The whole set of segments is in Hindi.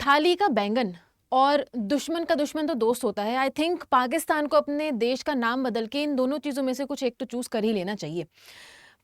थाली का बैंगन और दुश्मन का दुश्मन तो दोस्त होता है। आई थिंक पाकिस्तान को अपने देश का नाम बदल के इन दोनों चीज़ों में से कुछ एक तो चूज़ कर ही लेना चाहिए।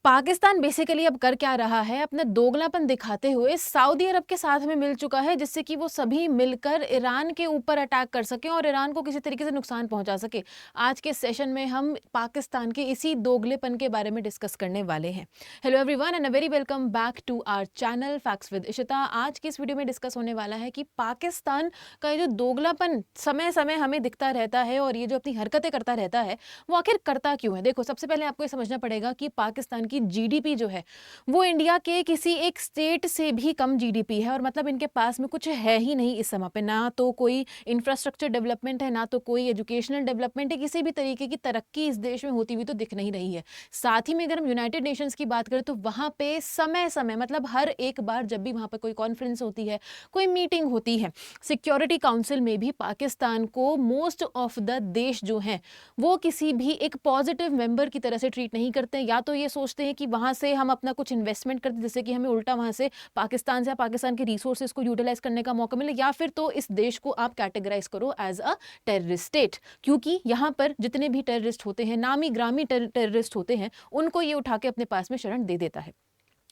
पाकिस्तान बेसिकली अब कर क्या रहा है, अपना दोगलापन दिखाते हुए सऊदी अरब के साथ में मिल चुका है, जिससे कि वो सभी मिलकर ईरान के ऊपर अटैक कर सकें और ईरान को किसी तरीके से नुकसान पहुंचा सके। आज के सेशन में हम पाकिस्तान के इसी दोगलेपन के बारे में डिस्कस करने वाले हैं। Hello everyone and a very welcome back to our channel facts with Ishita. आज की इस वीडियो में डिस्कस होने वाला है कि पाकिस्तान का ये जो दोगलापन समय समय हमें दिखता रहता है और ये जो अपनी हरकतें करता रहता है, वो आखिर करता क्यों है। देखो, सबसे पहले आपको ये समझना पड़ेगा कि पाकिस्तान की जीडीपी जो है वो इंडिया के किसी एक स्टेट से भी कम जीडीपी है, और मतलब इनके पास में कुछ है ही नहीं इस समय पे। ना तो कोई इंफ्रास्ट्रक्चर डेवलपमेंट है, ना तो कोई एजुकेशनल डेवलपमेंट है, किसी भी तरीके की तरक्की इस देश में होती हुई तो दिख नहीं रही है। साथ ही में अगर हम यूनाइटेड नेशंस की बात करें तो वहां पे समय समय मतलब हर एक बार जब भी वहां पर कोई कॉन्फ्रेंस होती है, कोई मीटिंग होती है, सिक्योरिटी काउंसिल में भी पाकिस्तान को मोस्ट ऑफ द देश जो हैं वो किसी भी एक पॉजिटिव मेंबर की तरह से ट्रीट नहीं करते हैं। या तो ये सोचते हैं कि वहां से हम अपना कुछ इन्वेस्टमेंट करते, जैसे कि हमें उल्टा वहां से पाकिस्तान से या पाकिस्तान के रिसोर्सेज को यूटिलाइज करने का मौका मिले, या फिर तो इस देश को आप कैटेगराइज करो एज अ टेररिस्ट स्टेट, क्योंकि यहाँ पर जितने भी टेररिस्ट होते हैं, नामी ग्रामी टेररिस्ट होते हैं, उनको ये उठा के अपने पास में शरण दे देता है।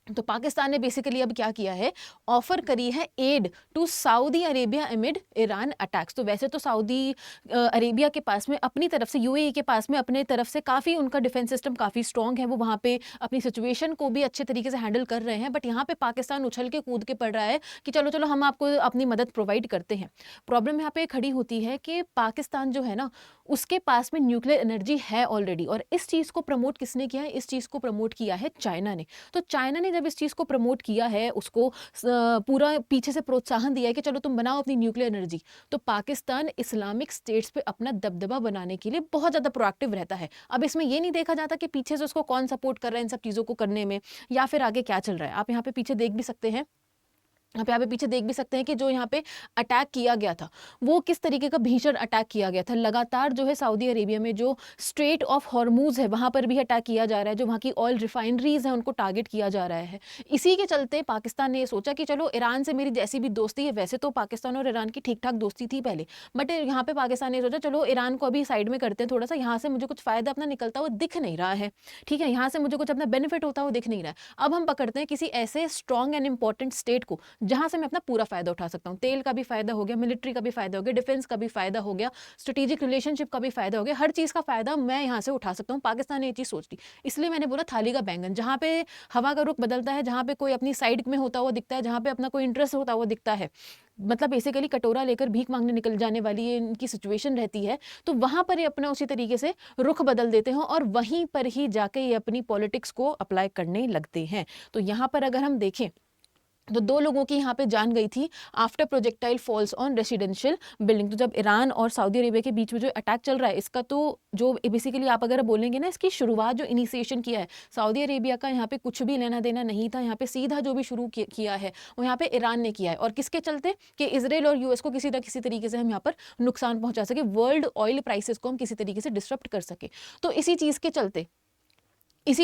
तो पाकिस्तान ने बेसिकली अब क्या किया है, ऑफर करी है aid to Saudi Arabia amid Iran attacks. तो वैसे तो सऊदी अरेबिया के पास में अपनी तरफ से, यूएई के पास में अपने तरफ से काफ़ी उनका डिफेंस सिस्टम काफ़ी स्ट्रांग है, वो वहाँ पे अपनी सिचुएशन को भी अच्छे तरीके से हैंडल कर रहे हैं। बट यहाँ पे पाकिस्तान उछल के कूद के पड़ रहा है कि चलो चलो हम आपको अपनी मदद प्रोवाइड करते हैं। प्रॉब्लम यहाँ पे खड़ी होती है कि पाकिस्तान जो है ना, उसके पास में न्यूक्लियर एनर्जी है ऑलरेडी, और इस चीज़ को प्रमोट किसने किया है? इस चीज़ को प्रमोट किया है चाइना ने। तो चाइना ने जब इस चीज़ को प्रमोट किया है, उसको पूरा पीछे से प्रोत्साहन दिया है कि चलो तुम बनाओ अपनी न्यूक्लियर एनर्जी, तो पाकिस्तान इस्लामिक स्टेट्स पे अपना दबदबा बनाने के लिए बहुत ज़्यादा प्रोएक्टिव रहता है। अब इसमें ये नहीं देखा जाता कि पीछे से उसको कौन सपोर्ट कर रहा है इन सब चीज़ों को करने में, या फिर आगे क्या चल रहा है। आप यहाँ पे पीछे देख भी सकते हैं, आप यहाँ पे पीछे देख भी सकते हैं कि जो यहाँ पे अटैक किया गया था वो किस तरीके का भीषण अटैक किया गया था। लगातार जो है सऊदी अरेबिया में जो स्ट्रेट ऑफ हॉर्मूज है वहाँ पर भी अटैक किया जा रहा है, जो वहाँ की ऑयल रिफाइनरीज हैं उनको टारगेट किया जा रहा है। इसी के चलते पाकिस्तान ने ये सोचा कि चलो ईरान से मेरी जैसी भी दोस्ती है, वैसे तो पाकिस्तान और ईरान की ठीक ठाक दोस्ती थी पहले, बट यहाँ पे पाकिस्तान ने सोचा चलो ईरान को अभी साइड में करते हैं थोड़ा सा, यहाँ से मुझे कुछ फायदा अपना निकलता हुआ दिख नहीं रहा है, ठीक है, यहाँ से मुझे कुछ अपना बेनिफिट होता हुआ दिख नहीं रहा है। अब हम पकड़ते हैं किसी ऐसे स्ट्रॉन्ग एंड इंपॉर्टेंट स्टेट को जहां से मैं अपना पूरा फायदा उठा सकता हूं। तेल का भी फायदा हो गया, मिलिट्री का भी फायदा हो गया, डिफेंस का भी फायदा हो गया, स्ट्रेटेजिक रिलेशनशिप का भी फायदा हो गया, हर चीज का फायदा मैं यहां से उठा सकता हूं। पाकिस्तान ने ये चीज सोच ली, इसलिए मैंने बोला थाली का बैंगन। जहां पे हवा का रुख बदलता है, जहां पे कोई अपनी साइड में होता हुआ दिखता है, जहां पे अपना कोई इंटरेस्ट होता हुआ दिखता है, मतलब बेसिकली कटोरा लेकर भीख मांगने निकल जाने वाली ये इनकी सिचुएशन रहती है, तो वहां पर ये अपना उसी तरीके से रुख बदल देते हैं और वहीं पर ही जाके ये अपनी पॉलिटिक्स को अप्लाई करने लगते हैं। तो यहाँ पर अगर हम देखें तो 2 लोगों की यहाँ पे जान गई थी after projectile falls on residential building. तो जब ईरान और सऊदी अरेबिया के बीच में जो अटैक चल रहा है, इसका तो जो बेसिकली आप अगर बोलेंगे ना, इसकी शुरुआत जो इनिशिएशन किया है, सऊदी अरेबिया का यहाँ पे कुछ भी लेना देना नहीं था। यहाँ पे सीधा जो भी शुरू किया है वो यहाँ पे ईरान ने किया है, और किसके चलते कि इजराइल और यूएस को किसी न किसी तरीके से हम यहाँ पर नुकसान पहुंचा सके, वर्ल्ड ऑयल प्राइसेस को हम किसी तरीके से डिस्टर्ब कर सके। तो इसी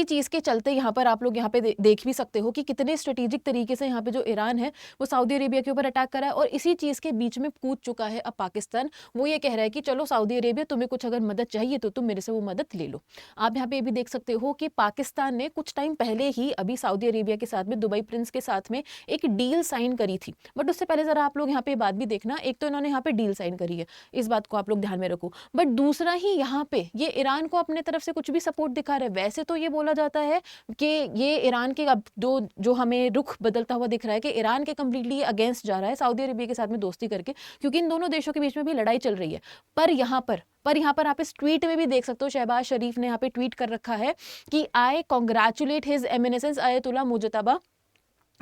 चीज़ के चलते यहाँ पर आप लोग यहाँ पे देख भी सकते हो कि कितने स्ट्रेटेजिक तरीके से यहाँ पे जो ईरान है वो सऊदी अरेबिया के ऊपर अटैक करा है, और इसी चीज़ के बीच में कूद चुका है अब पाकिस्तान। वो ये कह रहा है कि चलो सऊदी अरेबिया, तुम्हें कुछ अगर मदद चाहिए तो तुम मेरे से वो मदद ले लो। आप यहाँ पे ये भी देख सकते हो कि पाकिस्तान ने कुछ टाइम पहले ही अभी सऊदी अरेबिया के साथ में, दुबई प्रिंस के साथ में एक डील साइन करी थी। बट उससे पहले ज़रा आप लोग यहाँ पे बात भी देखना, एक तो इन्होंने यहाँ पे डील साइन करी है, इस बात को आप लोग ध्यान में रखो, बट दूसरा ही यहाँ पे ये ईरान को अपने तरफ से कुछ भी सपोर्ट दिखा रहे हैं। वैसे तो ये बोला जाता है कि ये ईरान के अब जो हमें रुख बदलता हुआ दिख रहा है कि ईरान के कंप्लीटली अगेंस्ट जा रहा है सऊदी अरेबिया के साथ में दोस्ती करके, क्योंकि इन दोनों देशों के बीच में भी लड़ाई चल रही है। पर यहाँ पर आप इस ट्वीट में भी देख सकते हो, शहबाज शरीफ ने यहाँ पे ट्वीट कर रखा है कि आई कांग्रेचुलेट हिज एमिनेसेंस आयतुल्ला मुजतबा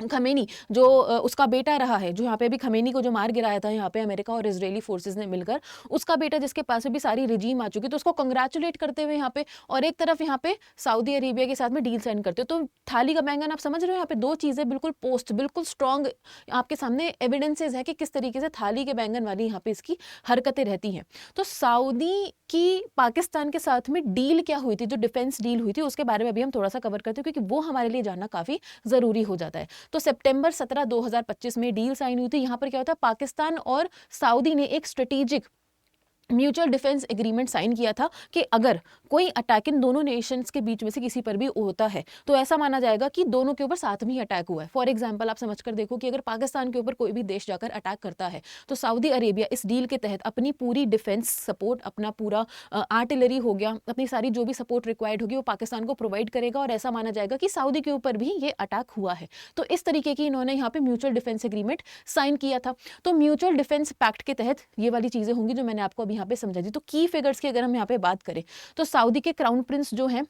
खमेनी, जो उसका बेटा रहा है, जो यहाँ पे अभी खमेनी को जो मार गिराया था यहाँ पे अमेरिका और इजरायली फोर्सेस ने मिलकर, उसका बेटा जिसके पास भी सारी रिजीम आ चुकी, तो उसको कंग्रेचुलेट करते हुए यहाँ पे, और एक तरफ यहाँ पे सऊदी अरेबिया के साथ में डील साइन करते हो। तो थाली का बैंगन, आप समझ रहे हो, यहाँ पे 2 चीज़ें बिल्कुल स्ट्रॉन्ग आपके सामने एविडेंसेज है कि किस तरीके से थाली के बैंगन वाली यहाँ पे इसकी हरकतें रहती हैं। तो सऊदी की पाकिस्तान के साथ में डील क्या हुई थी, जो डिफेंस डील हुई थी, उसके बारे में अभी हम थोड़ा सा कवर करते हैं, क्योंकि वो हमारे लिए जानना काफ़ी ज़रूरी हो जाता है। तो सितंबर 17 2025 में डील साइन हुई थी। यहाँ पर क्या होता है, पाकिस्तान और सऊदी ने एक strategic mutual defence agreement sign किया था कि अगर कोई अटैक इन दोनों नेशंस के बीच में से किसी पर भी होता है तो ऐसा माना जाएगा कि दोनों के ऊपर साथ में ही अटैक हुआ है। फॉर एग्जांपल आप समझ कर देखो कि अगर पाकिस्तान के ऊपर कोई भी देश जाकर अटैक करता है तो सऊदी अरेबिया इस डील के तहत अपनी पूरी डिफेंस सपोर्ट, अपना पूरा आर्टिलरी हो गया, अपनी सारी जो भी सपोर्ट रिक्वायर्ड होगी वो पाकिस्तान को प्रोवाइड करेगा और ऐसा माना जाएगा कि सऊदी के ऊपर भी ये अटैक हुआ है। तो इस तरीके की इन्होंने यहाँ पे म्यूचुअल डिफेंस एग्रीमेंट साइन किया था। तो म्यूचुअल डिफेंस पैक्ट के तहत ये वाली चीजें होंगी जो मैंने आपको अभी यहाँ पे समझा दी। तो की फिगर्स की अगर हम यहाँ पे बात करें तो सऊदी के क्राउन प्रिंस जो हैं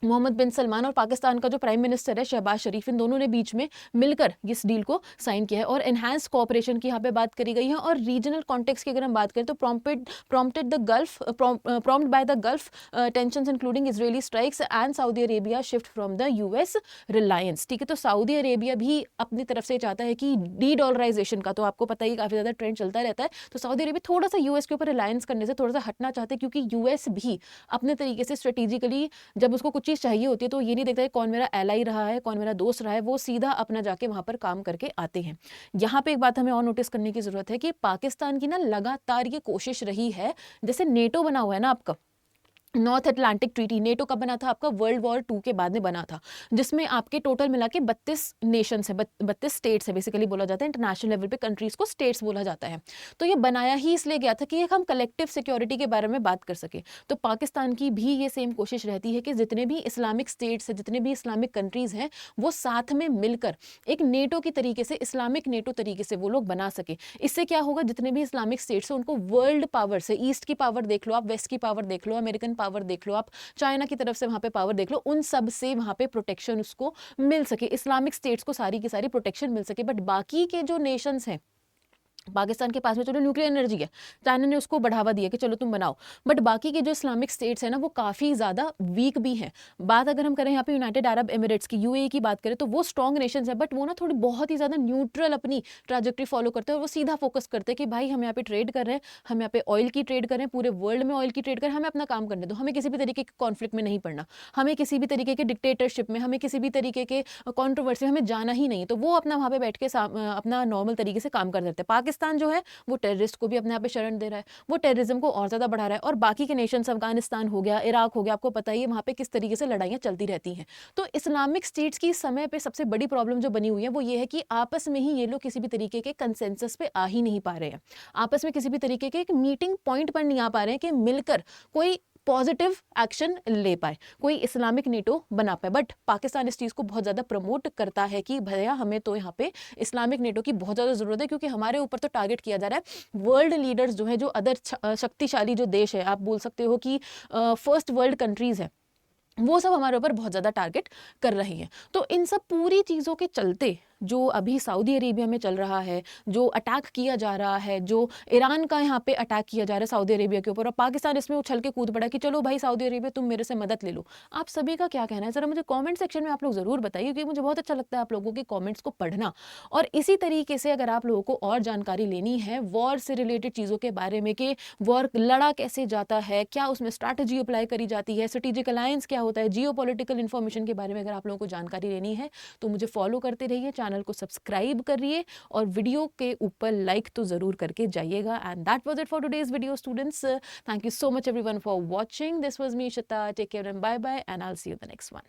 मोहम्मद बिन सलमान और पाकिस्तान का जो प्राइम मिनिस्टर है शहबाज शरीफ, इन दोनों ने बीच में मिलकर इस डील को साइन किया है। और एनहांस कोऑपरेशन की यहाँ पे बात करी गई है। और रीजनल कॉन्टेक्स्ट की अगर हम बात करें तो prompted the gulf prompt by the gulf tensions including Israeli strikes and Saudi Arabia shift from the US Reliance. ठीक है, तो सऊदी अरेबिया भी अपनी तरफ से चाहता है कि डी डॉलराइजेशन का, तो आपको पता ही काफी ज्यादा ट्रेंड चलता रहता है, तो सऊदी अरेबिया थोड़ा सा यूएस के ऊपर रिलायंस करने से थोड़ा सा हटना चाहते हैं, क्योंकि यूएस भी अपने तरीके से स्ट्रेटेजिकली जब उसको कुछ चीज चाहिए होती है तो ये नहीं देखता है कौन मेरा एलाई रहा है, कौन मेरा दोस्त रहा है, वो सीधा अपना जाके वहां पर काम करके आते हैं। यहाँ पे एक बात हमें और नोटिस करने की जरूरत है कि पाकिस्तान की ना लगातार ये कोशिश रही है, जैसे नेटो बना हुआ है ना आपका, नॉर्थ अटलांटिक ट्रीटी, नेटो कब बना था आपका, वर्ल्ड वॉर 2 के बाद में बना था, जिसमें आपके टोटल मिला के 32 नेशंस है, 32 स्टेट्स है बेसिकली बोला जाता है, इंटरनेशनल लेवल पे कंट्रीज को स्टेट्स बोला जाता है। तो ये बनाया ही इसलिए गया था कि हम कलेक्टिव सिक्योरिटी के बारे में बात कर सके। तो पाकिस्तान की भी ये सेम कोशिश रहती है कि जितने भी इस्लामिक स्टेट्स है, जितने भी इस्लामिक कंट्रीज हैं, वो साथ में मिलकर एक नेटो की तरीके से, इस्लामिक नेटो तरीके से वो लोग बना सके। इससे क्या होगा, जितने भी इस्लामिक स्टेट्स है उनको वर्ल्ड पावर से, ईस्ट की पावर देख लो आप, वेस्ट की पावर देख लो, अमेरिकन पावर देख लो आप, चाइना की तरफ से वहां पे पावर देख लो, उन सब से वहां पे प्रोटेक्शन उसको मिल सके, इस्लामिक स्टेट्स को सारी की सारी प्रोटेक्शन मिल सके। बट बाकी के जो नेशंस हैं, पाकिस्तान के पास में चलो न्यूक्लियर एनर्जी है, चाइना ने उसको बढ़ावा दिया कि चलो तुम बनाओ, बट बाकी के जो इस्लामिक स्टेट्स हैं ना वो काफ़ी ज़्यादा वीक भी हैं। बात अगर हम करें यहाँ पे यूनाइटेड अरब एमिरेट्स की, यूएई की बात करें तो वो स्ट्रॉन्ग नेशंस है, बट वो ना थोड़ी बहुत ही ज़्यादा न्यूट्रल अपनी ट्रैजेक्टरी फॉलो करते हैं और वो सीधा फोकस करते हैं कि भाई हम यहाँ पे ट्रेड कर रहे हैं, हम यहाँ पे ऑयल की ट्रेड कर रहे हैं, पूरे वर्ल्ड में ऑयल की ट्रेड कर रहे हैं, हमें अपना काम करने दो, हमें किसी भी तरीके के कॉन्फ्लिक्ट में नहीं पड़ना, हमें किसी भी तरीके के डिक्टेटरशिप में, हमें किसी भी तरीके के कॉन्ट्रोवर्सी में हमें जाना ही नहीं। तो वो अपना वहाँ पे बैठ के अपना नॉर्मल तरीके से काम कर देते हैं। पाकिस्तान जो है वो टेररिस्ट को भी अपने आप पे शरण दे रहा है, वो टेररिज्म को और ज्यादा बढ़ा रहा है, और बाकी के नेशंस, अफगानिस्तान हो गया, इराक हो गया, आपको पता ही है वहां पे किस तरीके से लड़ाइयां चलती रहती हैं। तो इस्लामिक स्टेट्स की समय पे सबसे बड़ी प्रॉब्लम जो बनी हुई है वो ये है कि आपस में ही ये लोग किसी भी तरीके के कंसेंसस पे आ ही नहीं पा रहे हैं, आपस में किसी भी तरीके के एक मीटिंग पॉइंट पर नहीं आ पा रहे हैं कि मिलकर कोई पॉजिटिव एक्शन ले पाए, कोई इस्लामिक नेटो बना पाए। बट पाकिस्तान इस चीज़ को बहुत ज़्यादा प्रमोट करता है कि भैया हमें तो यहाँ पे इस्लामिक नेटो की बहुत ज़्यादा ज़रूरत है, क्योंकि हमारे ऊपर तो टारगेट किया जा रहा है वर्ल्ड लीडर्स जो है, जो अदर शक्तिशाली जो देश है, आप बोल सकते हो कि फर्स्ट वर्ल्ड कंट्रीज़ है, वो सब हमारे ऊपर बहुत ज़्यादा टारगेट कर रही हैं। तो इन सब पूरी चीज़ों के चलते जो अभी सऊदी अरेबिया में चल रहा है, जो अटैक किया जा रहा है, जो ईरान का यहाँ पे अटैक किया जा रहा है सऊदी अरेबिया के ऊपर, और पाकिस्तान इसमें उछल के कूद पड़ा कि चलो भाई सऊदी अरेबिया तुम मेरे से मदद ले लो, आप सभी का क्या कहना है ज़रा मुझे कमेंट सेक्शन में आप लोग ज़रूर बताइए, क्योंकि मुझे बहुत अच्छा लगता है आप लोगों के कमेंट्स को पढ़ना। और इसी तरीके से अगर आप लोगों को और जानकारी लेनी है वॉर से रिलेटेड चीज़ों के बारे में कि वॉर लड़ा कैसे जाता है, क्या उसमें स्ट्रैटेजी अप्लाई करी जाती है, स्ट्रेटेजिक अलायंस क्या होता है, जियो पॉलिटिकल इन्फॉर्मेशन के बारे में अगर आप लोगों को जानकारी लेनी है तो मुझे फॉलो करते रहिए, चैनल को सब्सक्राइब करिए और वीडियो के ऊपर लाइक तो जरूर करके जाइएगा। And that was it for today's video students. Thank you so much everyone for watching. This was me Ishita. Take care and bye bye, and I will see you in the next one.